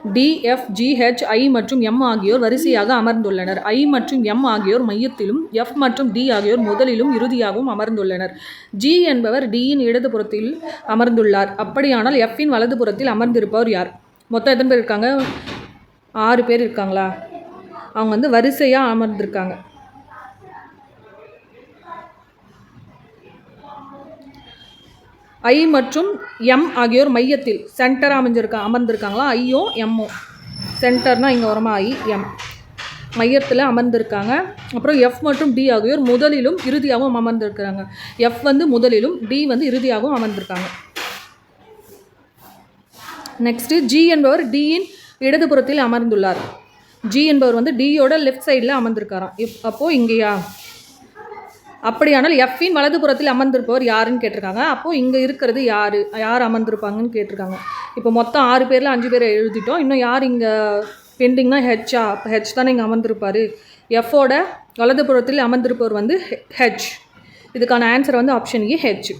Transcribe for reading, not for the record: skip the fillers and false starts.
D, F, G, H, ஐ மற்றும் M ஆகியோர் வரிசையாக அமர்ந்துள்ளனர். ஐ மற்றும் எம் ஆகியோர் மையத்திலும், எஃப் மற்றும் டி ஆகியோர் முதலிலும் இறுதியாகவும் அமர்ந்துள்ளனர். ஜி என்பவர் டியின் இடதுபுறத்தில் அமர்ந்துள்ளார். அப்படியானால் எஃப்பின் வலதுபுறத்தில் அமர்ந்திருப்பவர் யார்? மொத்தம் எத்தனை பேர் இருக்காங்க? 6 பேர் இருக்காங்களா? அவங்க வந்து வரிசையாக அமர்ந்திருக்காங்க. ஐ மற்றும் எம் ஆகியோர் மையத்தில் சென்டராக அமர்ந்திருக்காங்களா? ஐயும் எம்மும். சென்டர்னால் இங்கே வரமா ஐ, எம் மையத்தில் அமர்ந்திருக்காங்க. அப்புறம் எஃப் மற்றும் டி ஆகியோர் முதலிலும் இறுதியாகவும் அமர்ந்திருக்கிறாங்க. எஃப் வந்து முதலிலும், டி வந்து இறுதியாகவும் அமர்ந்திருக்காங்க. நெக்ஸ்ட்டு ஜி என்பவர் டியின் இடதுபுறத்தில் அமர்ந்துள்ளார். ஜி என்பவர் வந்து டியோட லெஃப்ட் சைடில் அமர்ந்திருக்காராம். அப்போது இங்கேயா? அப்படியானால் எஃப்பின் வலதுபுறத்தில் அமர்ந்திருப்பவர் யாருன்னு கேட்டிருக்காங்க. அப்போது இங்கே இருக்கிறது யார் அமர்ந்திருப்பாங்கன்னு கேட்டிருக்காங்க. இப்போ மொத்தம் 6 பேரில் 5 பேரை எழுதிட்டோம். இன்னும் யார் இங்கே பெண்டிங்னா ஹெச்சா? ஹெச் தானே இங்கே அமர்ந்திருப்பார். எஃப்போட வலதுபுறத்தில் அமர்ந்திருப்பவர் வந்து ஹெச். இதுக்கான ஆன்சர் வந்து ஆப்ஷன் ஏ, ஹெச்.